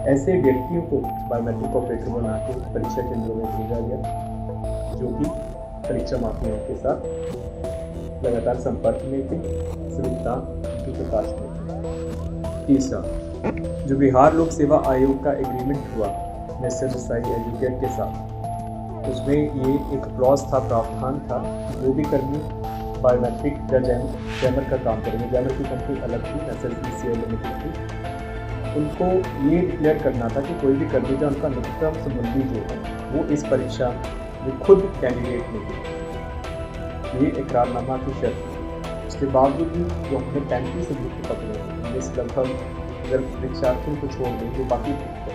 ऐसे व्यक्तियों को बायोमेट्रिक ऑपरेटर बना के परीक्षा केंद्रों में भेजा गया, जो कि परीक्षा माफियाओं के साथ लगातार संपर्क में थे, सुविधा उनकी प्रकाश में थे। तीसरा, जो बिहार लोक सेवा आयोग का एग्रीमेंट हुआ नेशनल साई एजुकेट के साथ, उसमें ये एक क्लॉज था, प्रावधान था, जो भी कर्मी बायोमेट्रिक या जैमर का काम करेंगे, जैमर की कंपनी अलग थी, SSBCI लिमिटेड थी, उनको ये डिक्लेयर करना था कि कोई भी कर्मी जो उनका निकटतम संबंधी जो है वो इस परीक्षा में खुद कैंडिडेट नहीं। ये इकरारनामा की शर्त है। उसके बावजूद भी जो हमने 35 अभियुक्त पकड़े हैं, इस लगभग अगर परीक्षार्थियों को छोड़ दें तो बाकी जो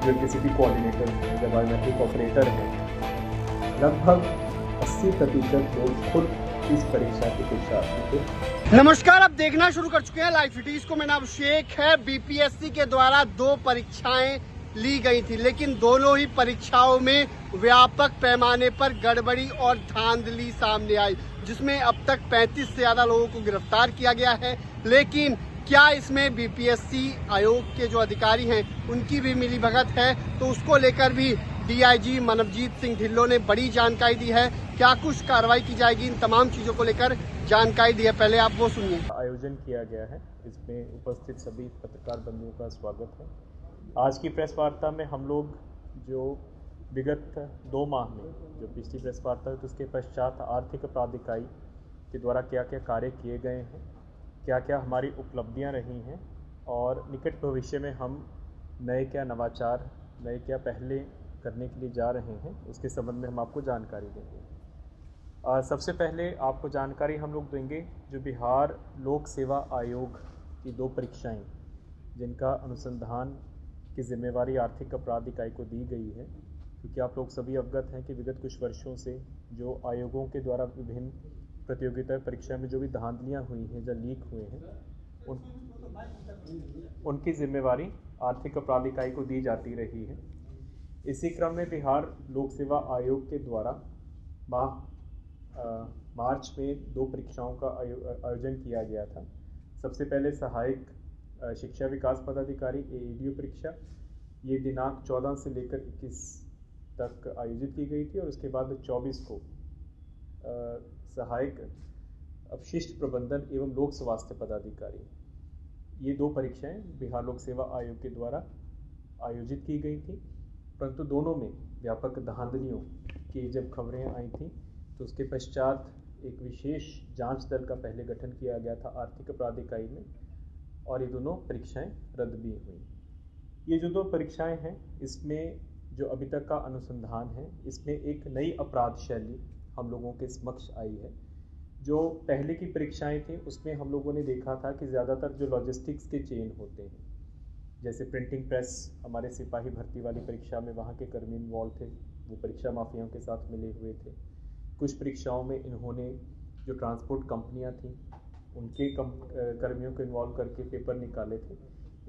इलेक्ट्रिसिटी कोऑर्डिनेटर हैं या बायोमेट्रिक ऑपरेटर हैं, लगभग 80% लोग खुद इस परीक्षा के परीक्षार्थी थे। नमस्कार, आप देखना शुरू कर चुके हैं लाइव सिटीज को। मेरा नाम शेख है। बीपीएससी के द्वारा 2 परीक्षाएं ली गई थी, लेकिन दोनों ही परीक्षाओं में व्यापक पैमाने पर गड़बड़ी और धांधली सामने आई, जिसमें अब तक 35 से ज्यादा लोगों को गिरफ्तार किया गया है। लेकिन क्या इसमें बीपीएससी आयोग के जो अधिकारी हैं उनकी भी मिलीभगत है? तो उसको लेकर भी डीआईजी मनवजीत सिंह ढिल्लों ने बड़ी जानकारी दी है। क्या कुछ कार्रवाई की जाएगी, इन तमाम चीजों को लेकर जानकारी दी है। पहले आप वो सुनिए। आयोजन किया गया है, इसमें उपस्थित सभी पत्रकार बंधुओं का स्वागत है। आज की प्रेस वार्ता में हम लोग जो विगत 2 माह में जो पिछली प्रेस वार्ता हुई, तो उसके पश्चात आर्थिक अपराध इकाई के द्वारा क्या क्या कार्य किए गए हैं, क्या क्या हमारी उपलब्धियां रही हैं और निकट भविष्य में हम नए क्या नवाचार, नए क्या पहले करने के लिए जा रहे हैं, उसके संबंध में हम आपको जानकारी देंगे। सबसे पहले आपको जानकारी हम लोग देंगे जो बिहार लोक सेवा आयोग की 2 परीक्षाएं, जिनका अनुसंधान की जिम्मेवारी आर्थिक अपराध इकाई को दी गई है, क्योंकि आप लोग सभी अवगत हैं कि विगत कुछ वर्षों से जो आयोगों के द्वारा विभिन्न प्रतियोगिता परीक्षा में जो भी धांधलियाँ हुई हैं या लीक हुए हैं, उनकी जिम्मेवारी आर्थिक अपराध इकाई को दी जाती रही है। इसी क्रम में बिहार लोक सेवा आयोग के द्वारा मार्च में 2 परीक्षाओं का आयोजन किया गया था। सबसे पहले सहायक शिक्षा विकास पदाधिकारी AADO परीक्षा, ये दिनांक 14 से लेकर 21 तक आयोजित की गई थी, और उसके बाद 24 को सहायक अपशिष्ट प्रबंधन एवं लोक स्वास्थ्य पदाधिकारी, ये 2 परीक्षाएं बिहार लोक सेवा आयोग के द्वारा आयोजित की गई थी। परंतु दोनों में व्यापक धांधलियों की जब खबरें आई थी, तो उसके पश्चात एक विशेष जांच दल का पहले गठन किया गया था आर्थिक अपराध इकाई में, और ये दोनों परीक्षाएं रद्द भी हुई। ये जो 2 परीक्षाएं हैं, इसमें जो अभी तक का अनुसंधान है, इसमें एक नई अपराध शैली हम लोगों के समक्ष आई है। जो पहले की परीक्षाएं थी, उसमें हम लोगों ने देखा था कि ज़्यादातर जो लॉजिस्टिक्स के चेन होते हैं, जैसे प्रिंटिंग प्रेस, हमारे सिपाही भर्ती वाली परीक्षा में वहाँ के कर्मी इन्वॉल्व थे, वो परीक्षा माफियाओं के साथ मिले हुए थे। कुछ परीक्षाओं में इन्होंने जो ट्रांसपोर्ट कंपनियां थीं, उनके कर्मियों को इन्वॉल्व करके पेपर निकाले थे।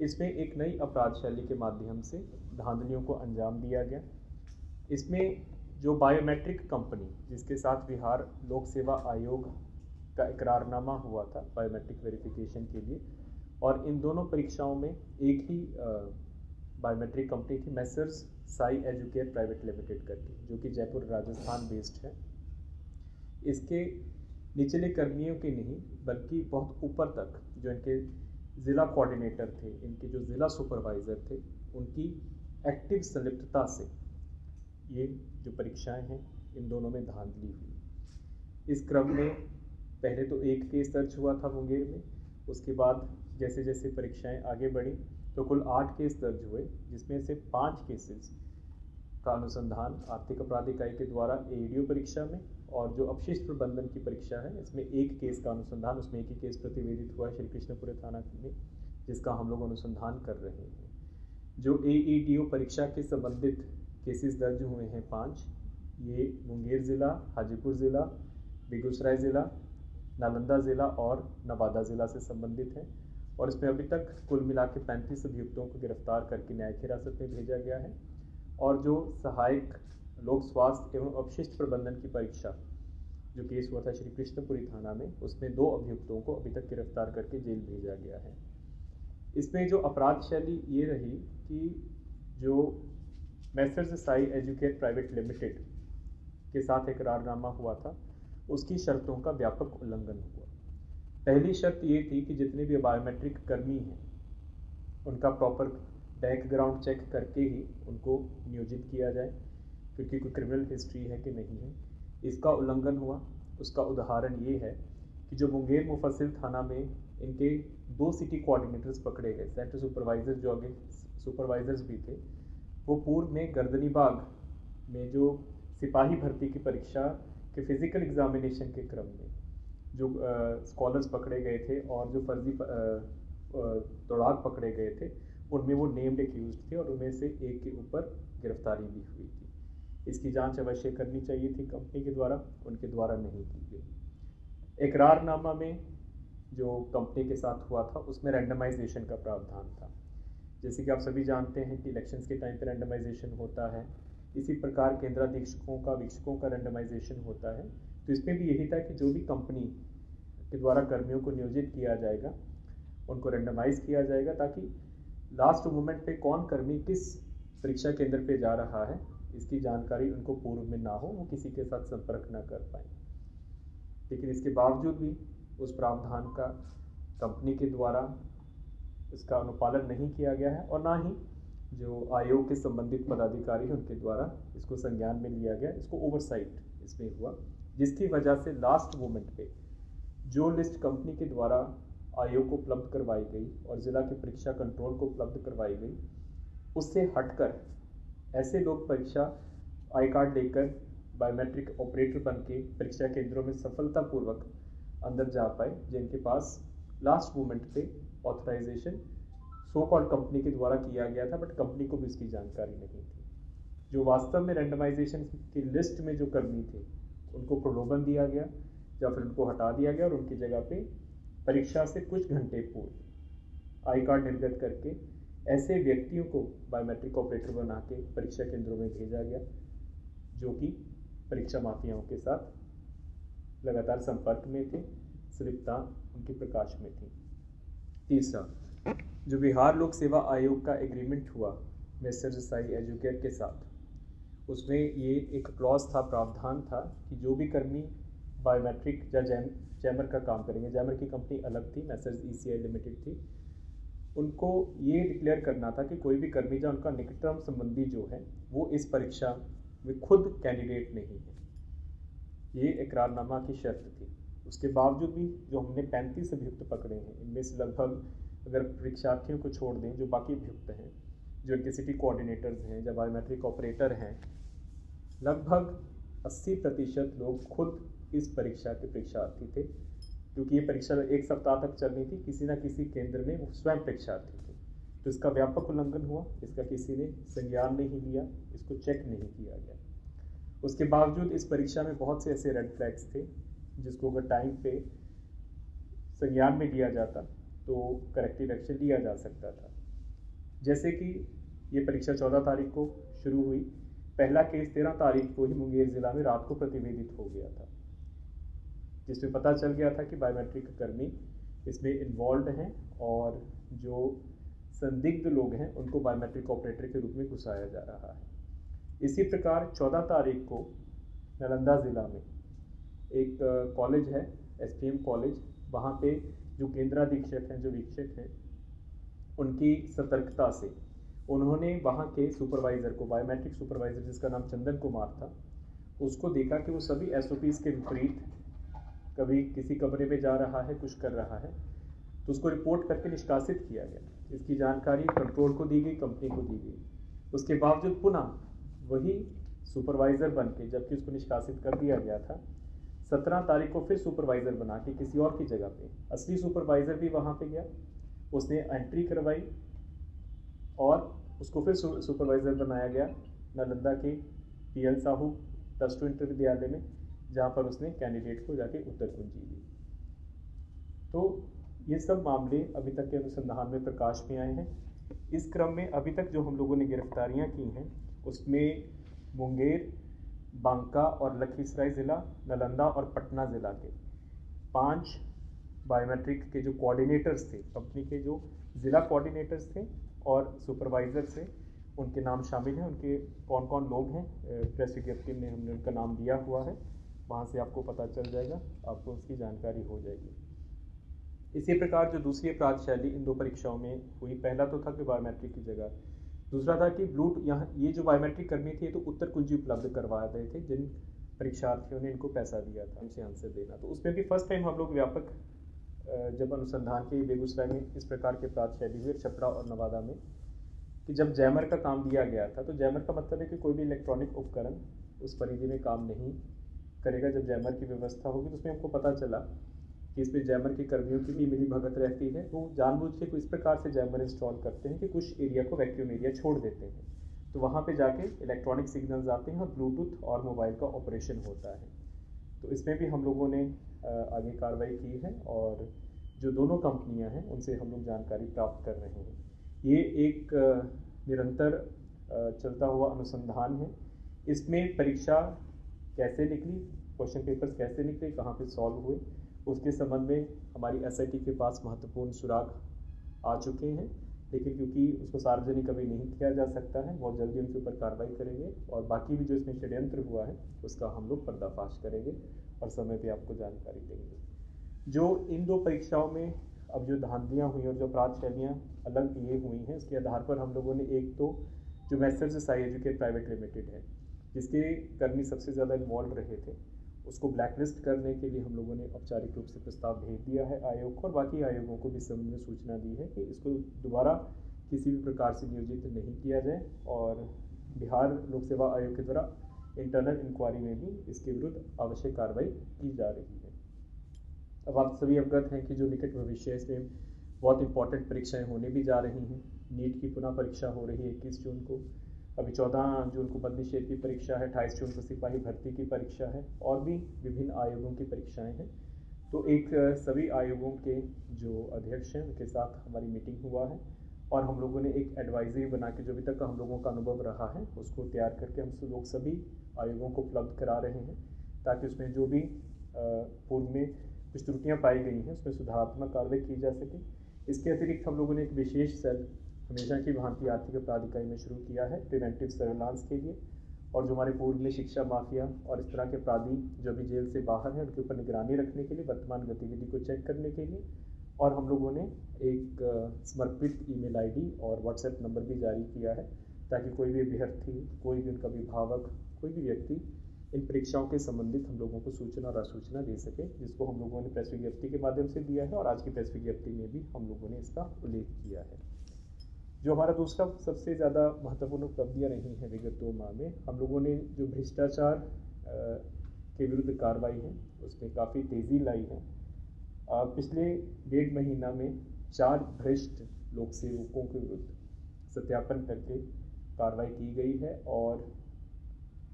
इसमें एक नई अपराध शैली के माध्यम से धांधलियों को अंजाम दिया गया। इसमें जो बायोमेट्रिक कंपनी, जिसके साथ बिहार लोक सेवा आयोग का इकरारनामा हुआ था बायोमेट्रिक वेरिफिकेशन के लिए, और इन दोनों परीक्षाओं में एक ही बायोमेट्रिक कंपनी थी, messrs Sai educate private limited करके, जो कि जयपुर राजस्थान बेस्ड है। इसके निचले कर्मियों के नहीं, बल्कि बहुत ऊपर तक जो इनके ज़िला कोऑर्डिनेटर थे, इनके जो ज़िला सुपरवाइज़र थे, उनकी एक्टिव संलिप्तता से ये जो परीक्षाएं हैं, इन दोनों में धांधली हुई। इस क्रम में पहले तो एक केस दर्ज हुआ था मुंगेर में, उसके बाद जैसे जैसे परीक्षाएं आगे बढ़ी तो कुल 8 केस दर्ज हुए, जिसमें से 5 केसेस का अनुसंधान आर्थिक अपराध इकाई के द्वारा AADO परीक्षा में, और जो अपशिष्ट प्रबंधन की परीक्षा है, इसमें 1 केस का अनुसंधान, उसमें एक ही केस प्रतिवेदित हुआ श्री कृष्णपुर थाना में, जिसका हम लोग अनुसंधान कर रहे हैं। जो AADO परीक्षा के संबंधित केसेस दर्ज हुए हैं 5, ये मुंगेर ज़िला, हाजीपुर ज़िला, बेगूसराय ज़िला, नालंदा ज़िला और नवादा ज़िला से संबंधित हैं, और इसमें अभी तक कुल मिला के 35 अभियुक्तों को गिरफ्तार करके न्यायिक हिरासत में भेजा गया है। और जो सहायक लोक स्वास्थ्य एवं अपशिष्ट प्रबंधन की परीक्षा जो केस हुआ था श्री कृष्णपुरी थाना में, उसमें 2 अभियुक्तों को अभी तक गिरफ्तार करके जेल भेजा गया है। इसमें जो अपराध शैली ये रही कि जो Messrs Sai educate private limited के साथ इकरारनामा हुआ था, उसकी शर्तों का व्यापक उल्लंघन हुआ। पहली शर्त ये थी कि जितने भी बायोमेट्रिक कर्मी हैं उनका प्रॉपर बैकग्राउंड चेक करके ही उनको नियोजित किया जाए, क्योंकि कोई क्रिमिनल हिस्ट्री है कि नहीं है। इसका उल्लंघन हुआ। उसका उदाहरण ये है कि जो मुंगेर मुफस्सिल थाना में इनके 2 सिटी कोऑर्डिनेटर्स पकड़े गए, सेक्टर सुपरवाइजर जो आगे सुपरवाइजर्स भी थे, वो पूर्व में गर्दनी बाग में जो सिपाही भर्ती की परीक्षा के फिजिकल एग्जामिनेशन के क्रम में जो स्कॉलर्स पकड़े गए थे और जो फर्जी दौड़ाक पकड़े गए थे, उनमें वो नेम्ड एक्यूज थे और उनमें से एक के ऊपर गिरफ्तारी भी हुई थी। इसकी जांच अवश्य करनी चाहिए थी कंपनी के द्वारा, उनके द्वारा नहीं की गई। इकरारनामा में जो कंपनी के साथ हुआ था उसमें रैंडमाइजेशन का प्रावधान था। जैसे कि आप सभी जानते हैं कि इलेक्शंस के टाइम पे रैंडमाइजेशन होता है, इसी प्रकार केंद्राधीक्षकों का वीक्षकों का रैंडमाइजेशन होता है। तो इसमें भी यही था कि जो भी कंपनी के द्वारा कर्मियों को नियोजित किया जाएगा उनको रैंडमाइज किया जाएगा, ताकि लास्ट मोमेंट पे कौन कर्मी किस परीक्षा केंद्र पे जा रहा है इसकी जानकारी उनको पूर्व में ना हो, वो किसी के साथ संपर्क ना कर पाए। लेकिन इसके बावजूद भी उस प्रावधान का कंपनी के द्वारा इसका अनुपालन नहीं किया गया है और ना ही जो आयोग के संबंधित पदाधिकारी हैं उनके द्वारा इसको संज्ञान में लिया गया। इसको ओवरसाइट इसमें हुआ, जिसकी वजह से लास्ट मोमेंट पे जो लिस्ट कंपनी के द्वारा आयोग को उपलब्ध करवाई गई और जिला के परीक्षा कंट्रोल को उपलब्ध करवाई गई, उससे हटकर ऐसे लोग परीक्षा आई कार्ड लेकर बायोमेट्रिक ऑपरेटर बन के परीक्षा केंद्रों में सफलतापूर्वक अंदर जा पाए, जिनके पास लास्ट मोमेंट पे ऑथराइजेशन सो कॉल्ड कंपनी के द्वारा किया गया था, बट कंपनी को भी इसकी जानकारी नहीं थी। जो वास्तव में रैंडमाइजेशन की लिस्ट में जो कर्मी थे उनको प्रलोभन दिया गया या फिर उनको हटा दिया गया और उनकी जगह पे परीक्षा से कुछ घंटे पूर्व आई कार्ड निर्गत करके ऐसे व्यक्तियों को बायोमेट्रिक ऑपरेटर बना के परीक्षा केंद्रों में भेजा गया, जो कि परीक्षा माफियाओं के साथ लगातार संपर्क में थे, संलिप्तता उनके प्रकाश में थी। तीसरा, जो बिहार लोक सेवा आयोग का एग्रीमेंट हुआ मैसर्स साई एजुकेट के साथ, उसमें ये एक क्लॉज था, प्रावधान था कि जो भी कर्मी बायोमेट्रिक या जैमर का काम करेंगे, जैमर की कंपनी अलग थी, मैसर्स ECI लिमिटेड थी, उनको ये डिक्लेयर करना था कि कोई भी कर्मी या उनका निकटतम संबंधी जो है वो इस परीक्षा में खुद कैंडिडेट नहीं है। ये इकरारनामा की शर्त थी। उसके बावजूद भी जो हमने 35 अभियुक्त पकड़े हैं, इनमें से लगभग अगर परीक्षार्थियों को छोड़ दें जो बाकी अभियुक्त हैं, जो इनके सिटी कोऑर्डिनेटर्स हैं या बायोमेट्रिक ऑपरेटर हैं, लगभग 80% लोग खुद इस परीक्षा के परीक्षार्थी थे, क्योंकि ये परीक्षा 1 सप्ताह तक चलनी थी। किसी न किसी केंद्र में वो स्वयं परीक्षार्थी थे। तो इसका व्यापक उल्लंघन हुआ, इसका किसी ने संज्ञान नहीं लिया, इसको चेक नहीं किया गया। उसके बावजूद इस परीक्षा में बहुत से ऐसे रेड फ्लैग्स थे जिसको अगर टाइम पे संज्ञान में लिया जाता तो करेक्टिव एक्शन लिया जा सकता था। जैसे कि ये परीक्षा 14 तारीख को शुरू हुई, पहला केस 13 तारीख को ही मुंगेर जिला में रात को प्रतिवेदित हो गया था, जिसमें पता चल गया था कि बायोमेट्रिक कर्मी इसमें इन्वॉल्व हैं और जो संदिग्ध लोग हैं उनको बायोमेट्रिक ऑपरेटर के रूप में घुसाया जा रहा है। इसी प्रकार 14 तारीख को नालंदा ज़िला में एक कॉलेज है, SPM कॉलेज, वहाँ पे जो केंद्राधीक्षक हैं, जो वीक्षक हैं, उनकी सतर्कता से उन्होंने वहाँ के सुपरवाइज़र को, बायोमेट्रिक सुपरवाइज़र जिसका नाम चंदन कुमार था, उसको देखा कि वो सभी SOPs के विपरीत कभी किसी कमरे में जा रहा है, कुछ कर रहा है, तो उसको रिपोर्ट करके निष्कासित किया गया। इसकी जानकारी कंट्रोल को दी गई, कंपनी को दी गई। उसके बावजूद पुनः वही सुपरवाइज़र बन के, जबकि उसको निष्कासित कर दिया गया था, 17 तारीख को फिर सुपरवाइज़र बना के किसी और की जगह पे असली सुपरवाइज़र भी वहाँ पे गया, उसने एंट्री करवाई और उसको फिर सुपरवाइज़र बनाया गया नालंदा के PL साहू +2 इंटर विद्यालय में, जहाँ पर उसने कैंडिडेट को जाके उत्तर कुंजी दी। तो ये सब मामले अभी तक के अनुसंधान में प्रकाश में आए हैं। इस क्रम में अभी तक जो हम लोगों ने गिरफ्तारियां की हैं उसमें मुंगेर, बांका और लखीसराय ज़िला, नालंदा और पटना ज़िला के 5 बायोमेट्रिक के जो कोऑर्डिनेटर्स थे, कंपनी के जो ज़िला कोऑर्डिनेटर्स थे और सुपरवाइज़र थे, उनके नाम शामिल हैं। उनके कौन कौन लोग हैं प्रेस विज्ञप्ति में हमने उनका नाम दिया हुआ है, वहाँ से आपको पता चल जाएगा, आपको उसकी जानकारी हो जाएगी। इसी प्रकार जो दूसरी अपराध शैली इन दो परीक्षाओं में हुई, पहला तो था कि बायोमेट्रिक की जगह, दूसरा था कि यहाँ ये जो बायोमेट्रिक करनी थी तो उत्तर कुंजी उपलब्ध करवा रहे थे जिन परीक्षार्थियों ने इनको पैसा दिया था उनसे आंसर देना। तो उसमें भी फर्स्ट टाइम हम लोग व्यापक जब अनुसंधान के बेगूसराय में इस प्रकार के अपराध शैली हुए, छपरा और नवादा में, कि जब जैमर का काम दिया गया था, तो जैमर का मतलब है कि कोई भी इलेक्ट्रॉनिक उपकरण उस परिधि में काम नहीं करेगा जब जैमर की व्यवस्था होगी। तो उसमें हमको पता चला कि इसमें जैमर के कर्मियों की भी मिली भगत रहती है। वो जानबूझ के कुछ इस प्रकार से जैमर इंस्टॉल करते हैं कि कुछ एरिया को वैक्यूम एरिया छोड़ देते हैं, तो वहाँ पे जाके इलेक्ट्रॉनिक सिग्नल्स आते हैं और ब्लूटूथ और मोबाइल का ऑपरेशन होता है। तो इसमें भी हम लोगों ने आगे कार्रवाई की है और जो दोनों कंपनियां हैं उनसे हम लोग जानकारी प्राप्त कर रहे हैं। ये एक निरंतर चलता हुआ अनुसंधान है। इसमें परीक्षा कैसे निकली, क्वेश्चन पेपर्स कैसे निकले, कहाँ पे सॉल्व हुए, उसके संबंध में हमारी एसआईटी के पास महत्वपूर्ण सुराग आ चुके हैं, लेकिन क्योंकि उसको सार्वजनिक अभी नहीं किया जा सकता है, बहुत जल्दी उनके ऊपर कार्रवाई करेंगे और बाकी भी जो इसमें षड्यंत्र हुआ है उसका हम लोग पर्दाफाश करेंगे और समय पे आपको जानकारी देंगे। जो इन दो परीक्षाओं में अब जो धांधलियाँ हुई और जो अपराध शैलियाँ अलग ये हुई हैं, उसके आधार पर हम लोगों ने एक तो जो Messrs Sai educate private limited है, जिसके कर्मी सबसे ज़्यादा इन्वॉल्व रहे थे, उसको ब्लैकलिस्ट करने के लिए हम लोगों ने औपचारिक रूप से प्रस्ताव भेज दिया है आयोग को, और बाकी आयोगों को भी संबंध में सूचना दी है कि इसको दोबारा किसी भी प्रकार से नियोजित नहीं किया जाए और बिहार लोक सेवा आयोग के द्वारा इंटरनल इंक्वायरी में भी इसके विरुद्ध आवश्यक कार्रवाई की जा रही है। अब आप सभी अवगत हैं कि जो निकट भविष्य है इसमें बहुत इंपॉर्टेंट परीक्षाएं होने भी जा रही हैं। नीट की पुनः परीक्षा हो रही है 21 जून को, अभी 14 जून को बदली शेर की परीक्षा है, 28 जून को सिपाही भर्ती की परीक्षा है और भी विभिन्न आयोगों की परीक्षाएं हैं। तो एक सभी आयोगों के जो अध्यक्ष हैं उनके साथ हमारी मीटिंग हुआ है और हम लोगों ने एक एडवाइजरी बना के जो अभी तक हम लोगों का अनुभव रहा है उसको तैयार करके हम लोग सभी आयोगों को उपलब्ध करा रहे हैं, ताकि उसमें जो भी पूर्व में कुछ त्रुटियाँ पाई गई हैं उसमें सुधारात्मक कार्रवाई की जा सके। इसके अतिरिक्त हम लोगों ने एक विशेष सेल हमेशा की भांति आर्थिक अपराध इकाई में शुरू किया है प्रिवेंटिव सर्विलांस के लिए, और जो हमारे पूर्व में शिक्षा माफिया और इस तरह के अपराधी जो अभी जेल से बाहर हैं उनके ऊपर निगरानी रखने के लिए, वर्तमान गतिविधि को चेक करने के लिए। और हम लोगों ने एक समर्पित ईमेल आईडी और व्हाट्सएप नंबर भी जारी किया है, ताकि कोई भी अभ्यर्थी, कोई भी उनका अभिभावक, कोई भी व्यक्ति इन परीक्षाओं के संबंधित हम लोगों को सूचना और असूचना दे सके, जिसको हम लोगों ने प्रेस विज्ञप्ति के माध्यम से दिया है और आज की प्रेस विज्ञप्ति में भी हम लोगों ने इसका उल्लेख किया है। जो हमारा दूसरा सबसे ज़्यादा महत्वपूर्ण उपलब्धियाँ रही हैं विगत 2 माह में, हम लोगों ने जो भ्रष्टाचार के विरुद्ध कार्रवाई है उसमें काफ़ी तेज़ी लाई है। पिछले 1.5 महीना में 4 भ्रष्ट लोक सेवकों के विरुद्ध सत्यापन करके कार्रवाई की गई है और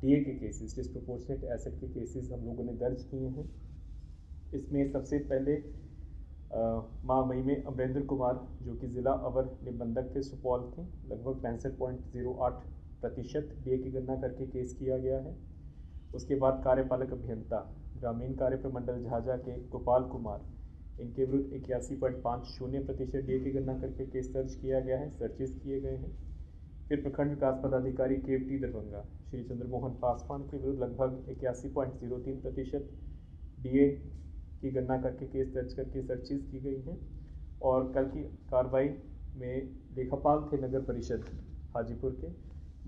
टीए के केसेस, डिस्प्रोपोर्शनेट एसेट के केसेस हम लोगों ने दर्ज किए हैं। इसमें सबसे पहले माह मई में अमरेंद्र कुमार जो कि ज़िला अवर निबंधक थे सुपौल थे, लगभग 65.08% डीए की गणना करके केस किया गया है। उसके बाद कार्यपालक अभियंता ग्रामीण कार्य प्रमंडल झाझा के गोपाल कुमार, इनके विरुद्ध 81.50% डीए की गणना करके केस दर्ज किया गया है, सर्चेज किए गए हैं। फिर प्रखंड विकास पदाधिकारी केवटी दरभंगा श्री चंद्रमोहन पासवान के विरुद्ध लगभग 81.03% डीए की गणना करके केस दर्ज करके सर्चेज की गई हैं। और कल की कार्रवाई में लेखापाल थे नगर परिषद हाजीपुर के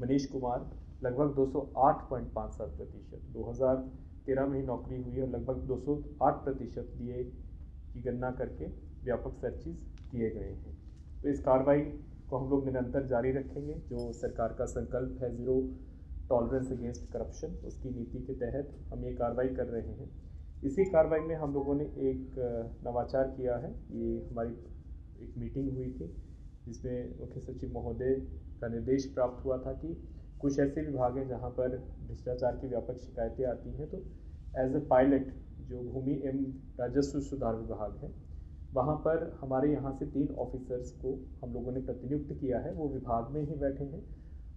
मनीष कुमार, लगभग 208.57%, 2013 में ही नौकरी हुई और लगभग 208% डीए की गणना करके व्यापक सर्चेज किए गए हैं। तो इस कार्रवाई को हम लोग निरंतर जारी रखेंगे। जो सरकार का संकल्प है ज़ीरो टॉलरेंस अगेंस्ट करप्शन, उसकी नीति के तहत हम ये कार्रवाई कर रहे हैं। इसी कार्रवाई में हम लोगों ने एक नवाचार किया है। ये हमारी एक मीटिंग हुई थी जिसमें मुख्य सचिव महोदय का निर्देश प्राप्त हुआ था कि कुछ ऐसे विभाग हैं जहाँ पर भ्रष्टाचार की व्यापक शिकायतें आती हैं, तो एज ए पायलट जो भूमि एवं राजस्व सुधार विभाग है, वहाँ पर हमारे यहाँ से 3 ऑफिसर्स को हम लोगों ने प्रतिनियुक्त किया है। वो विभाग में ही बैठे हैं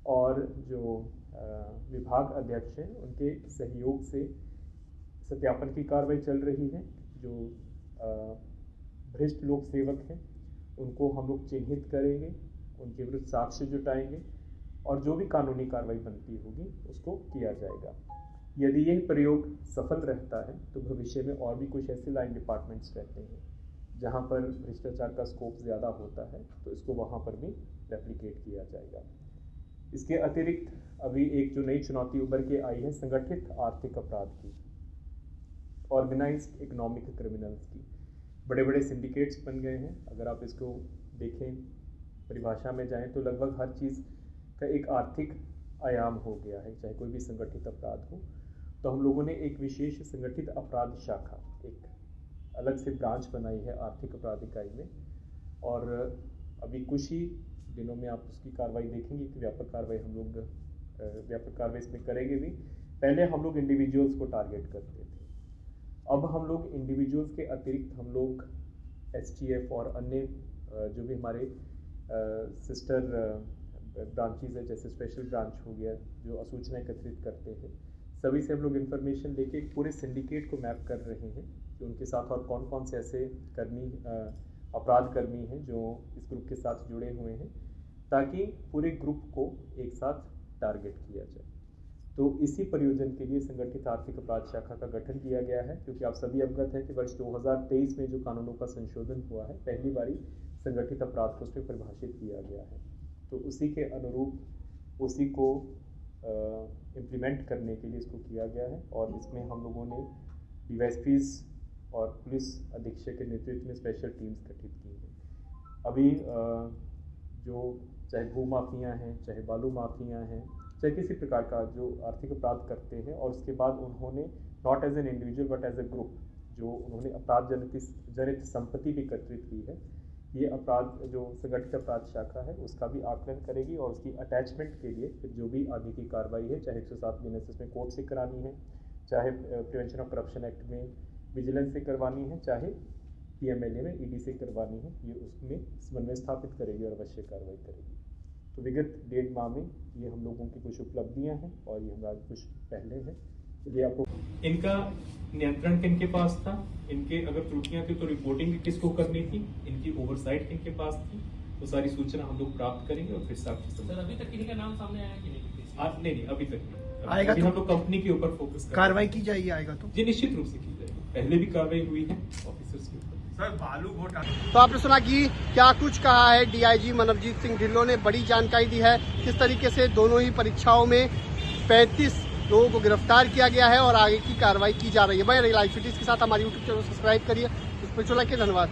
और जो विभाग अध्यक्ष हैं उनके सहयोग से सत्यापन की कार्रवाई चल रही है। जो भ्रष्ट लोक सेवक हैं उनको हम लोग चिन्हित करेंगे, उनके विरुद्ध साक्ष्य जुटाएंगे और जो भी कानूनी कार्रवाई बनती होगी उसको किया जाएगा। यदि यह प्रयोग सफल रहता है तो भविष्य में और भी कुछ ऐसे लाइन डिपार्टमेंट्स रहते हैं जहां पर भ्रष्टाचार का स्कोप ज़्यादा होता है, तो इसको वहां पर भी रेप्लिकेट किया जाएगा। इसके अतिरिक्त अभी एक जो नई चुनौती उभर के आई है संगठित आर्थिक अपराध की, ऑर्गेनाइज्ड इकोनॉमिक क्रिमिनल्स की। बड़े बड़े सिंडिकेट्स बन गए हैं। अगर आप इसको देखें, परिभाषा में जाएं तो लगभग हर चीज़ का एक आर्थिक आयाम हो गया है, चाहे कोई भी संगठित अपराध हो। तो हम लोगों ने एक विशेष संगठित अपराध शाखा, एक अलग से ब्रांच बनाई है आर्थिक अपराध इकाई में, और अभी कुछ ही दिनों में आप उसकी कार्रवाई देखेंगे कि व्यापक कार्रवाई इसमें करेंगे भी। पहले हम लोग इंडिविजुअल्स को टारगेट करते थे, अब हम लोग इंडिविजुअल्स के अतिरिक्त हम लोग STF और अन्य जो भी हमारे सिस्टर ब्रांचेस है, जैसे स्पेशल ब्रांच हो गया जो सूचना एकत्रित करते हैं, सभी से हम लोग इन्फॉर्मेशन लेके पूरे सिंडिकेट को मैप कर रहे हैं कि उनके साथ और कौन कौन से ऐसे अपराध कर्मी हैं जो इस ग्रुप के साथ जुड़े हुए हैं, ताकि पूरे ग्रुप को एक साथ टारगेट किया जाए। तो इसी प्रयोजन के लिए संगठित आर्थिक अपराध शाखा का गठन किया गया है, क्योंकि आप सभी अवगत हैं कि वर्ष 2023 में जो कानूनों का संशोधन हुआ है, पहली बारी संगठित अपराध को उसमें परिभाषित किया गया है। तो उसी के अनुरूप उसी को इम्प्लीमेंट करने के लिए इसको किया गया है, और इसमें हम लोगों ने DYSPs और पुलिस अधीक्षक के नेतृत्व में स्पेशल टीम्स गठित की हैं। अभी जो चाहे भू माफिया हैं, चाहे बालू माफिया हैं, चाहे किसी प्रकार का जो आर्थिक अपराध करते हैं, और उसके बाद उन्होंने not as an individual but as a group जो उन्होंने अपराध जनित संपत्ति भी एकत्रित की है, ये अपराध जो संगठित अपराध शाखा है उसका भी आकलन करेगी, और उसकी अटैचमेंट के लिए फिर जो भी आगे की कार्रवाई है, चाहे 107 BNSS में कोर्ट से करानी है, चाहे प्रिवेंशन ऑफ करप्शन एक्ट में विजिलेंस से करवानी है, चाहे PMLA में ED से करवानी है, ये उसमें समन्वय स्थापित करेगी और अवश्य कार्रवाई करेगी। तो विगत 1.5 माह में ये हम लोगों की कुछ उपलब्धियां हैं और ये हमारे कुछ पहले हैं। ये आपको इनका नियंत्रण किनके पास था, इनके अगर त्रुटियां थी तो रिपोर्टिंग किसको करनी थी, इनकी ओवरसाइट किनके पास थी, वो सारी सूचना हम लोग प्राप्त करेंगे और फिर साथ सर अभी तक किसी का नाम सामने आया कि नहीं? अभी तक नहीं आएगा। अभी हम लोग कंपनी के ऊपर फोकस कार्रवाई की जाएगी, आएगा तो जी निश्चित रूप से की जाएगी। पहले भी कार्रवाई हुई है ऑफिसर्स के ऊपर। तो आपने सुना कि क्या कुछ कहा है DIG मनवजीत सिंह ढिल्लों ने, बड़ी जानकारी दी है किस तरीके से दोनों ही परीक्षाओं में 35 लोगों को गिरफ्तार किया गया है और आगे की कार्रवाई की जा रही है। मैं लाइव सिटीज के साथ हमारी YouTube चैनल सब्सक्राइब करिए, उस पर लाइक, धन्यवाद।